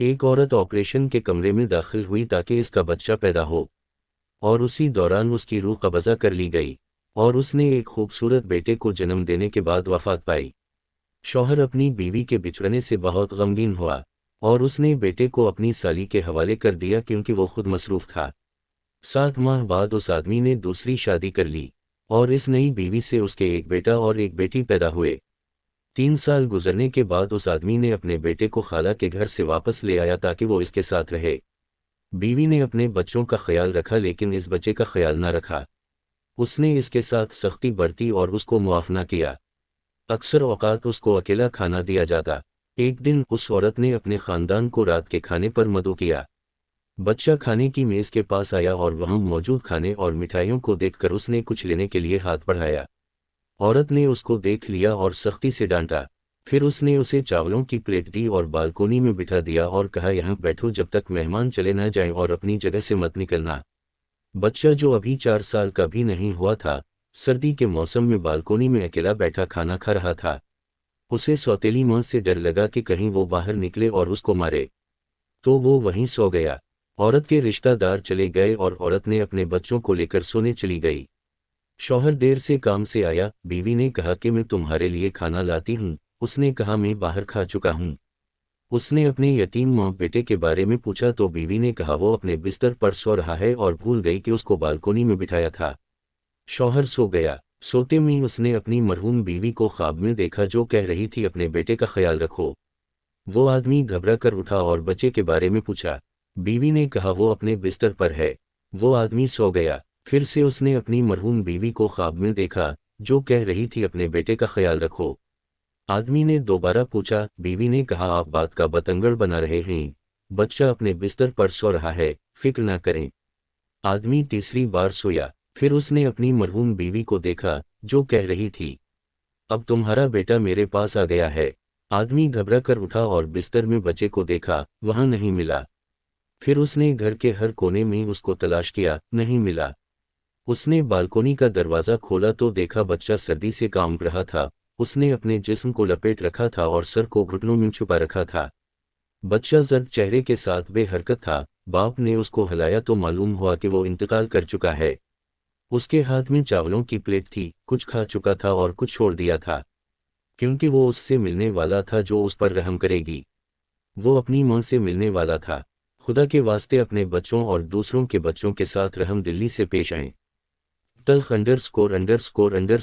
ایک عورت آپریشن کے کمرے میں داخل ہوئی تاکہ اس کا بچہ پیدا ہو، اور اسی دوران اس کی روح قبضہ کر لی گئی، اور اس نے ایک خوبصورت بیٹے کو جنم دینے کے بعد وفات پائی۔ شوہر اپنی بیوی کے بچھڑنے سے بہت غمگین ہوا، اور اس نے بیٹے کو اپنی سالی کے حوالے کر دیا کیونکہ وہ خود مصروف تھا۔ 7 ماہ بعد اس آدمی نے دوسری شادی کر لی، اور اس نئی بیوی سے اس کے ایک بیٹا اور ایک بیٹی پیدا ہوئے۔ 3 سال گزرنے کے بعد اس آدمی نے اپنے بیٹے کو خالہ کے گھر سے واپس لے آیا تاکہ وہ اس کے ساتھ رہے۔ بیوی نے اپنے بچوں کا خیال رکھا لیکن اس بچے کا خیال نہ رکھا۔ اس نے اس کے ساتھ سختی برتی اور اس کو معاف نہ کیا۔ اکثر اوقات اس کو اکیلا کھانا دیا جاتا۔ ایک دن اس عورت نے اپنے خاندان کو رات کے کھانے پر مدعو کیا۔ بچہ کھانے کی میز کے پاس آیا اور وہاں موجود کھانے اور مٹھائیوں کو دیکھ کر اس نے کچھ لینے کے لیے ہاتھ بڑھایا۔ عورت نے اس کو دیکھ لیا اور سختی سے ڈانٹا۔ پھر اس نے اسے چاولوں کی پلیٹ دی اور بالکونی میں بٹھا دیا اور کہا یہاں بیٹھو جب تک مہمان چلے نہ جائیں اور اپنی جگہ سے مت نکلنا۔ بچہ جو ابھی 4 سال کا بھی نہیں ہوا تھا، سردی کے موسم میں بالکونی میں اکیلا بیٹھا کھانا کھا رہا تھا۔ اسے سوتیلی ماں سے ڈر لگا کہ کہیں وہ باہر نکلے اور اس کو مارے، تو وہ وہیں سو گیا۔ عورت کے رشتہ دار چلے گئے اور عورت نے اپنے بچوں کو لے کر سونے چلی گئی۔ شوہر دیر سے کام سے آیا، بیوی نے کہا کہ میں تمہارے لیے کھانا لاتی ہوں، اس نے کہا میں باہر کھا چکا ہوں۔ اس نے اپنے یتیم ماں بیٹے کے بارے میں پوچھا تو بیوی نے کہا وہ اپنے بستر پر سو رہا ہے اور بھول گئی کہ اس کو بالکونی میں بٹھایا تھا۔ شوہر سو گیا۔ سوتے میں اس نے اپنی مرحوم بیوی کو خواب میں دیکھا جو کہہ رہی تھی اپنے بیٹے کا خیال رکھو۔ وہ آدمی گھبرا کر اٹھا اور بچے کے بارے میں پوچھا۔ بیوی نے کہا وہ اپنے بستر پر ہے۔ وہ آدمی سو گیا۔ پھر سے اس نے اپنی مرحوم بیوی کو خواب میں دیکھا جو کہہ رہی تھی اپنے بیٹے کا خیال رکھو۔ آدمی نے دوبارہ پوچھا۔ بیوی نے کہا آپ بات کا بتنگڑ بنا رہے ہیں، بچہ اپنے بستر پر سو رہا ہے، فکر نہ کریں۔ آدمی تیسری بار سویا۔ پھر اس نے اپنی مرحوم بیوی کو دیکھا جو کہہ رہی تھی اب تمہارا بیٹا میرے پاس آ گیا ہے۔ آدمی گھبرا کر اٹھا اور بستر میں بچے کو دیکھا، وہاں نہیں ملا۔ پھر اس نے گھر کے ہر کونے میں اس کو تلاش کیا، نہیں ملا۔ اس نے بالکونی کا دروازہ کھولا تو دیکھا بچہ سردی سے کانپ رہا تھا۔ اس نے اپنے جسم کو لپیٹ رکھا تھا اور سر کو گھٹنوں میں چھپا رکھا تھا۔ بچہ زرد چہرے کے ساتھ بے حرکت تھا۔ باپ نے اس کو ہلایا تو معلوم ہوا کہ وہ انتقال کر چکا ہے۔ اس کے ہاتھ میں چاولوں کی پلیٹ تھی، کچھ کھا چکا تھا اور کچھ چھوڑ دیا تھا، کیونکہ وہ اس سے ملنے والا تھا جو اس پر رحم کرے گی۔ وہ اپنی ماں سے ملنے والا تھا۔ خدا کے واسطے اپنے بچوں اور دوسروں کے بچوں کے ساتھ رحم دلی سے پیش آئیں۔ تلخ _______۔